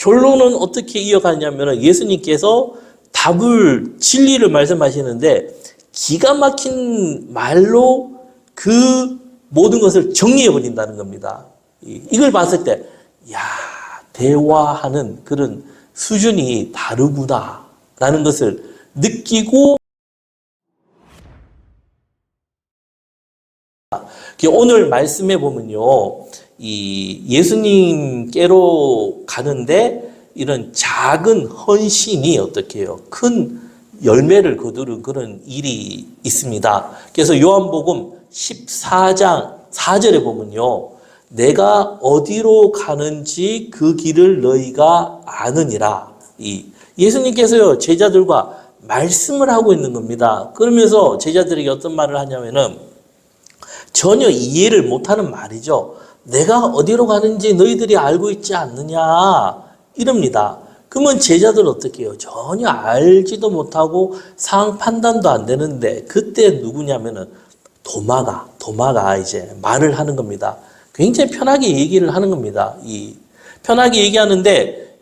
결론은 어떻게 이어가냐면 예수님께서 진리를 말씀하시는데 기가 막힌 말로 그 모든 것을 정리해 버린다는 겁니다. 이걸 봤을 때, 대화하는 그런 수준이 다르구나라는 것을 느끼고, 오늘 말씀해 보면요, 이 예수님께로 가는데 이런 작은 헌신이 어떻게 해요? 큰 열매를 거두는 그런 일이 있습니다. 그래서 요한복음 14장 4절에 보면요, 내가 어디로 가는지 그 길을 너희가 아느니라. 예수님께서요, 제자들과 말씀을 하고 있는 겁니다. 그러면서 제자들에게 어떤 말을 하냐면은 전혀 이해를 못하는 말이죠. 내가 어디로 가는지 너희들이 알고 있지 않느냐, 이럽니다. 그러면 제자들은 어떻게 해요? 전혀 알지도 못하고 상황 판단도 안 되는데, 그때 누구냐면은 도마가 이제 말을 하는 겁니다. 굉장히 편하게 얘기를 하는 겁니다. 편하게 얘기하는데,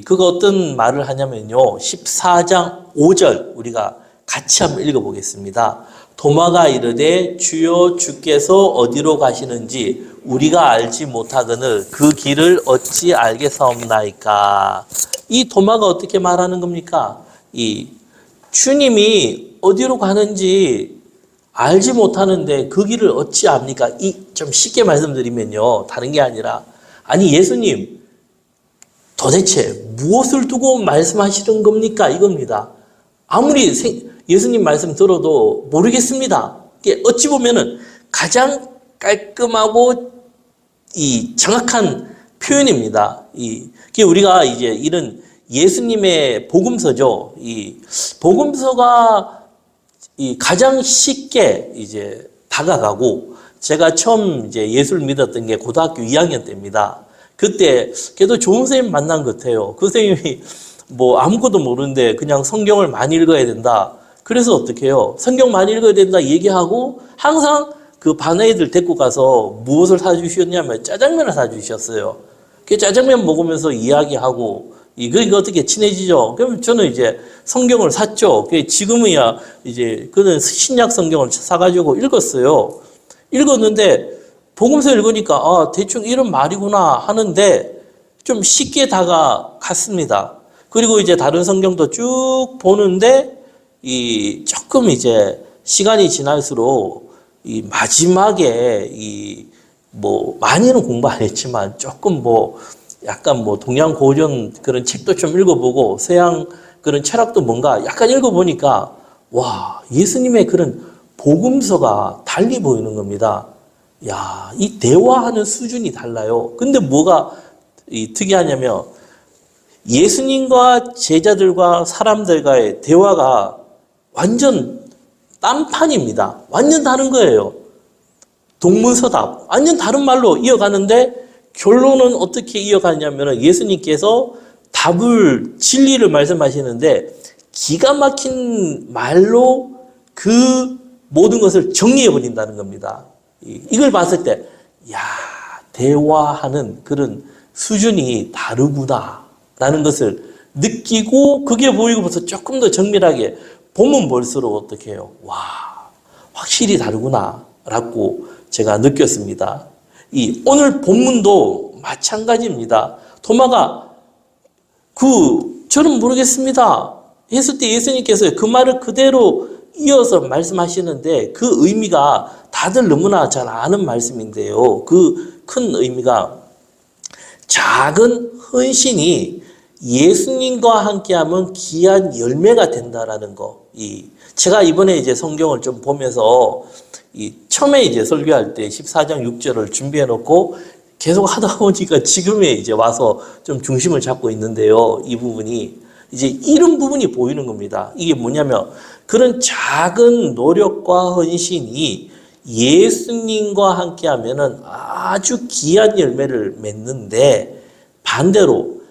그거 어떤 말을 하냐면요, 14장 5절 우리가 같이 한번 읽어보겠습니다. 도마가 이르되 주여 주께서 어디로 가시는지 우리가 알지 못하거늘 그 길을 어찌 알겠사옵나이까. 이 도마가 어떻게 말하는 겁니까? 주님이 어디로 가는지 알지 못하는데 그 길을 어찌 압니까? 좀 쉽게 말씀드리면요, 다른 게 아니라, 아니 예수님 도대체 무엇을 두고 말씀하시는 겁니까? 이겁니다. 아무리 예수님 말씀 들어도 모르겠습니다. 어찌 보면은 가장 깔끔하고 정확한 표현입니다. 우리가 이제 이런 예수님의 복음서죠. 복음서가 가장 쉽게 이제 다가가고, 제가 처음 이제 예수를 믿었던 게 고등학교 2학년 때입니다. 그때 그래도 좋은 선생님 만난 것 같아요. 그 선생님이 뭐 아무것도 모르는데 그냥 성경을 많이 읽어야 된다. 그래서 어떻게 해요? 성경 많이 읽어야 된다 얘기하고 항상 그 반 애들 데리고 가서 무엇을 사주셨냐면 짜장면을 사주셨어요. 그 짜장면 먹으면서 이야기하고, 이거 어떻게 친해지죠? 그럼 저는 이제 성경을 샀죠. 지금이야 이제 그는 신약 성경을 사가지고 읽었어요. 읽었는데 복음서 읽으니까 대충 이런 말이구나 하는데 좀 쉽게 다가갔습니다. 그리고 이제 다른 성경도 쭉 보는데 조금 이제 시간이 지날수록 마지막에 뭐 많이는 공부 안 했지만 조금 약간 동양 고전 그런 책도 좀 읽어보고 서양 그런 철학도 뭔가 약간 읽어보니까 예수님의 그런 복음서가 달리 보이는 겁니다. 이 대화하는 수준이 달라요. 근데 뭐가 특이하냐면 예수님과 제자들과 사람들과의 대화가 완전 딴판입니다. 완전 다른 거예요. 동문서답. 완전 다른 말로 이어가는데 결론은 어떻게 이어가냐면 예수님께서 진리를 말씀하시는데 기가 막힌 말로 그 모든 것을 정리해 버린다는 겁니다. 이걸 봤을 때, 대화하는 그런 수준이 다르구나라는 것을 느끼고, 그게 보이고부터 조금 더 정밀하게 보면 볼수록 어떻게 해요? 확실히 다르구나라고 제가 느꼈습니다. 오늘 본문도 마찬가지입니다. 도마가 저는 모르겠습니다 했을 때 예수님께서 그 말을 그대로 이어서 말씀하시는데 그 의미가 다들 너무나 잘 아는 말씀인데요. 그 큰 의미가 작은 헌신이 예수님과 함께하면 귀한 열매가 된다라는 거. 제가 이번에 이제 성경을 좀 보면서 처음에 이제 설교할 때 14장 6절을 준비해 놓고 계속 하다 보니까 지금에 이제 와서 좀 중심을 잡고 있는데요. 이 부분이 이제 이런 부분이 보이는 겁니다. 이게 뭐냐면 그런 작은 노력과 헌신이 예수님과 함께 하면은 아주 귀한 열매를 맺는데, 반대로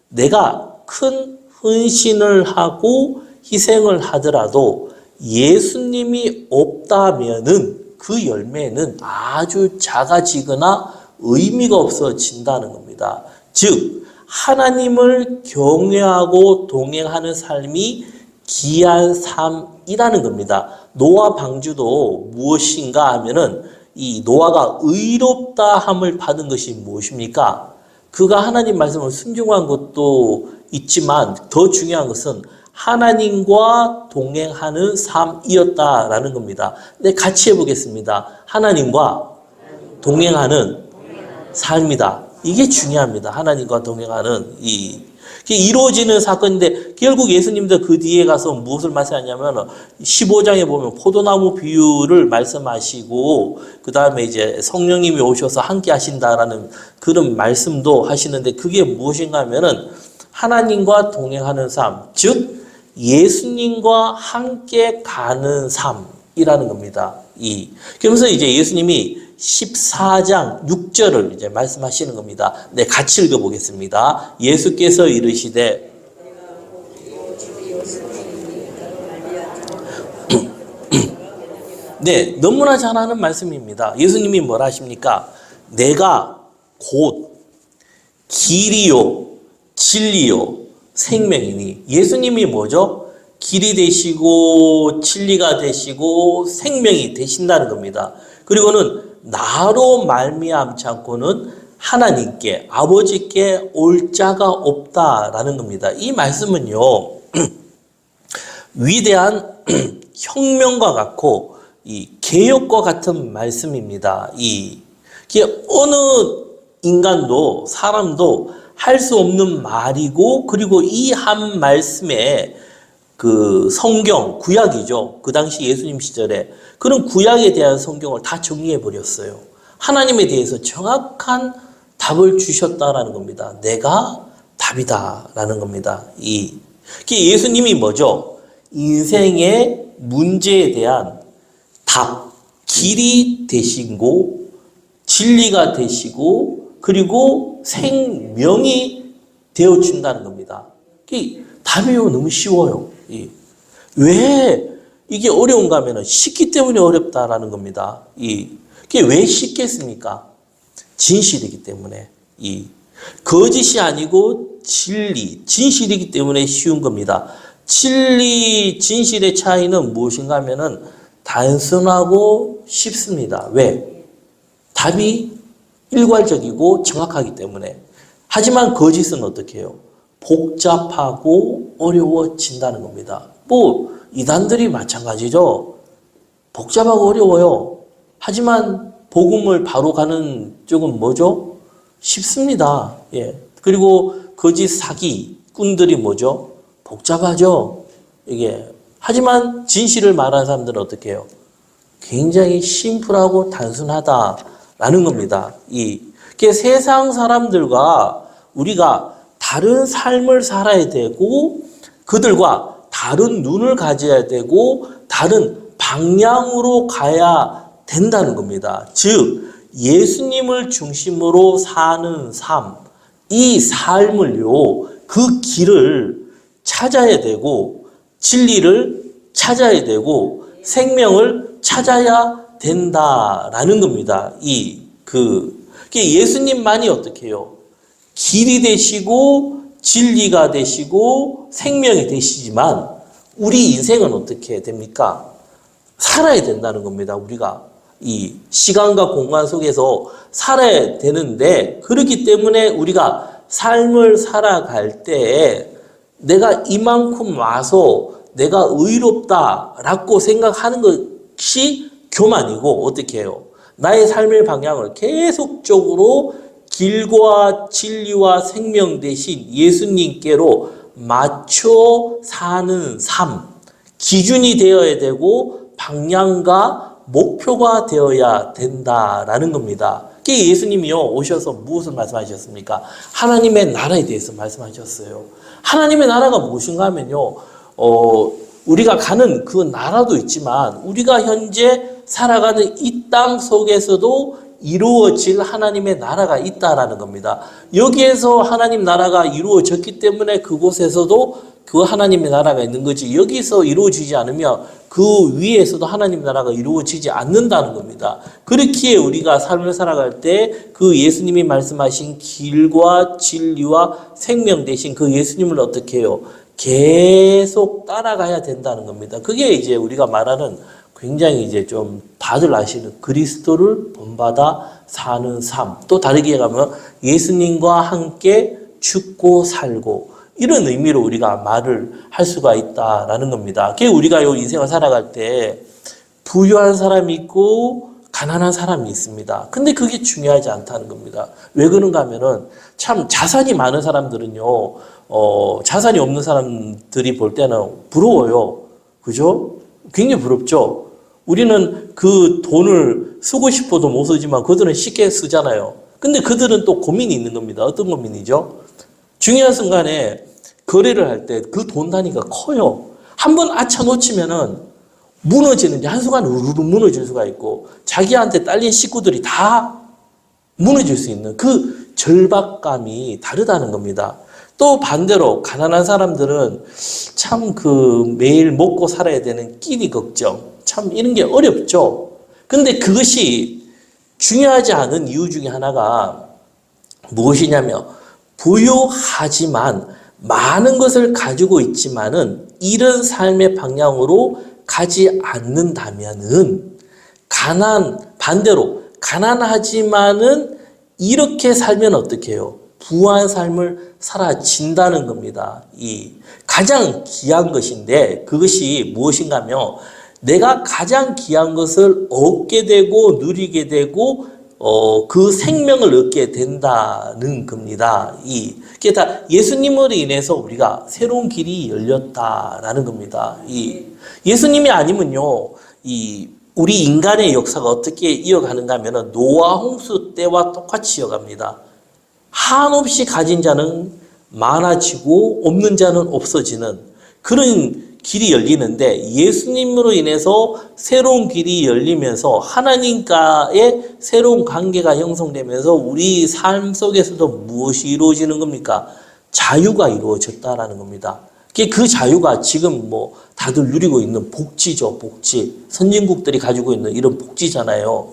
내가 큰 헌신을 하고 희생을 하더라도 예수님이 없다면은 그 열매는 아주 작아지거나 의미가 없어진다는 겁니다. 즉, 하나님을 경외하고 동행하는 삶이 귀한 삶이라는 겁니다. 노아 방주도 무엇인가 하면은 이 노아가 의롭다 함을 받은 것이 무엇입니까? 그가 하나님 말씀을 순종한 것도 있지만 더 중요한 것은 하나님과 동행하는 삶이었다라는 겁니다. 네, 같이 해보겠습니다. 하나님과 동행하는 삶이다. 이게 중요합니다. 하나님과 동행하는 이게 이루어지는 사건인데 결국 예수님도 그 뒤에 가서 무엇을 말씀하냐면 15장에 보면 포도나무 비유를 말씀하시고 그 다음에 이제 성령님이 오셔서 함께 하신다라는 그런 말씀도 하시는데 그게 무엇인가 하면은 하나님과 동행하는 삶, 즉 예수님과 함께 가는 삶이라는 겁니다. 그러면서 이제 예수님이 14장 6절을 이제 말씀하시는 겁니다. 네, 같이 읽어보겠습니다. 예수께서 이르시되 네, 너무나 잘 아는 말씀입니다. 예수님이 뭐라 하십니까? 내가 곧 길이요 진리요 생명이니. 예수님이 뭐죠? 길이 되시고 진리가 되시고 생명이 되신다는 겁니다. 그리고는 나로 말미암지 않고는 하나님께 아버지께 올 자가 없다라는 겁니다. 이 말씀은요 위대한 혁명과 같고 이 개혁과 같은 말씀입니다. 이게 어느 인간도 사람도 할 수 없는 말이고 그리고 이 한 말씀에 그 성경, 구약이죠. 그 당시 예수님 시절에 그런 구약에 대한 성경을 다 정리해 버렸어요. 하나님에 대해서 정확한 답을 주셨다라는 겁니다. 내가 답이다라는 겁니다. 예수님이 뭐죠? 인생의 문제에 대한 답, 길이 되시고 진리가 되시고 그리고 생명이 되어준다는 겁니다. 답이요 너무 쉬워요. 왜 이게 어려운가 하면 쉽기 때문에 어렵다라는 겁니다. 이게 왜 쉽겠습니까? 진실이기 때문에. 거짓이 아니고 진리, 진실이기 때문에 쉬운 겁니다. 진리, 진실의 차이는 무엇인가 하면은 단순하고 쉽습니다. 왜? 답이 일괄적이고 정확하기 때문에. 하지만 거짓은 어떻게 해요? 복잡하고 어려워진다는 겁니다. 이단들이 마찬가지죠. 복잡하고 어려워요. 하지만 복음을 바로 가는 쪽은 뭐죠? 쉽습니다. 예. 그리고 거짓 사기꾼들이 뭐죠? 복잡하죠. 이게. 하지만 진실을 말하는 사람들은 어떻게 해요? 굉장히 심플하고 단순하다라는 겁니다. 이게 세상 사람들과 우리가 다른 삶을 살아야 되고 그들과 다른 눈을 가져야 되고 다른 방향으로 가야 된다는 겁니다. 즉 예수님을 중심으로 사는 삶, 이 삶을요 그 길을 찾아야 되고 진리를 찾아야 되고 생명을 찾아야 된다라는 겁니다. 예수님만이 어떻게 해요? 길이 되시고 진리가 되시고 생명이 되시지만 우리 인생은 어떻게 됩니까? 살아야 된다는 겁니다. 우리가 이 시간과 공간 속에서 살아야 되는데 그렇기 때문에 우리가 삶을 살아갈 때 내가 이만큼 와서 내가 의롭다라고 생각하는 것이 교만이고 어떻게 해요? 나의 삶의 방향을 계속적으로 길과 진리와 생명 대신 예수님께로 맞춰 사는 삶, 기준이 되어야 되고 방향과 목표가 되어야 된다라는 겁니다. 예수님이요 오셔서 무엇을 말씀하셨습니까? 하나님의 나라에 대해서 말씀하셨어요. 하나님의 나라가 무엇인가 하면요 우리가 가는 그 나라도 있지만 우리가 현재 살아가는 이 땅 속에서도 이루어질 하나님의 나라가 있다라는 겁니다. 여기에서 하나님 나라가 이루어졌기 때문에 그곳에서도 그 하나님의 나라가 있는 거지. 여기서 이루어지지 않으면 그 위에서도 하나님의 나라가 이루어지지 않는다는 겁니다. 그렇기에 우리가 삶을 살아갈 때 그 예수님이 말씀하신 길과 진리와 생명 되신 그 예수님을 어떻게 해요? 계속 따라가야 된다는 겁니다. 그게 이제 우리가 말하는 굉장히 이제 좀 다들 아시는 그리스도를 본받아 사는 삶. 또 다르게 가면 예수님과 함께 죽고 살고 이런 의미로 우리가 말을 할 수가 있다라는 겁니다. 그게 우리가 이 인생을 살아갈 때 부유한 사람이 있고 가난한 사람이 있습니다. 근데 그게 중요하지 않다는 겁니다. 왜 그런가 하면은 참 자산이 많은 사람들은요, 자산이 없는 사람들이 볼 때는 부러워요. 그죠? 굉장히 부럽죠? 우리는 그 돈을 쓰고 싶어도 못 쓰지만 그들은 쉽게 쓰잖아요. 근데 그들은 또 고민이 있는 겁니다. 어떤 고민이죠? 중요한 순간에 거래를 할 때 그 돈 단위가 커요. 한번 아차 놓치면은 무너지는데 한순간에 우르르 무너질 수가 있고 자기한테 딸린 식구들이 다 무너질 수 있는 그 절박감이 다르다는 겁니다. 또 반대로 가난한 사람들은 참 그 매일 먹고 살아야 되는 끼니 걱정 참 이런 게 어렵죠. 근데 그것이 중요하지 않은 이유 중에 하나가 무엇이냐면 부유하지만 많은 것을 가지고 있지만은 이런 삶의 방향으로 가지 않는다면은 반대로 가난하지만은 이렇게 살면 어떻게 해요? 부유한 삶을 살아진다는 겁니다. 이 가장 귀한 것인데 그것이 무엇인가 하면 내가 가장 귀한 것을 얻게 되고 누리게 되고 그 생명을 얻게 된다는 겁니다. 그게 다 예수님으로 인해서 우리가 새로운 길이 열렸다라는 겁니다. 예수님이 아니면요, 우리 인간의 역사가 어떻게 이어가는가 하면 노아 홍수 때와 똑같이 이어갑니다. 한없이 가진 자는 많아지고 없는 자는 없어지는 그런 길이 열리는데 예수님으로 인해서 새로운 길이 열리면서 하나님과의 새로운 관계가 형성되면서 우리 삶 속에서도 무엇이 이루어지는 겁니까? 자유가 이루어졌다라는 겁니다. 그 자유가 지금 뭐 다들 누리고 있는 복지죠, 복지. 선진국들이 가지고 있는 이런 복지잖아요.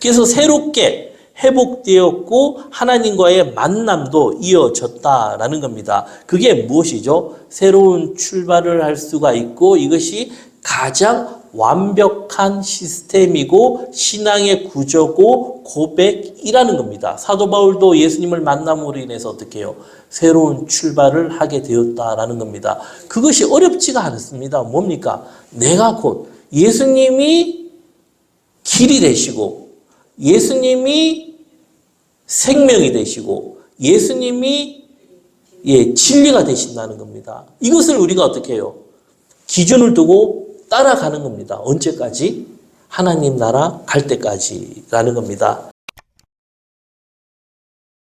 그래서 새롭게 회복되었고 하나님과의 만남도 이어졌다라는 겁니다. 그게 무엇이죠? 새로운 출발을 할 수가 있고 이것이 가장 완벽한 시스템이고 신앙의 구조고 고백이라는 겁니다. 사도 바울도 예수님을 만남으로 인해서 어떻게 해요? 새로운 출발을 하게 되었다라는 겁니다. 그것이 어렵지가 않습니다. 뭡니까? 내가 곧 예수님이 길이 되시고 예수님이 생명이 되시고 예수님이 진리가 되신다는 겁니다. 이것을 우리가 어떻게 해요? 기준을 두고 따라가는 겁니다. 언제까지? 하나님 나라 갈 때까지라는 겁니다.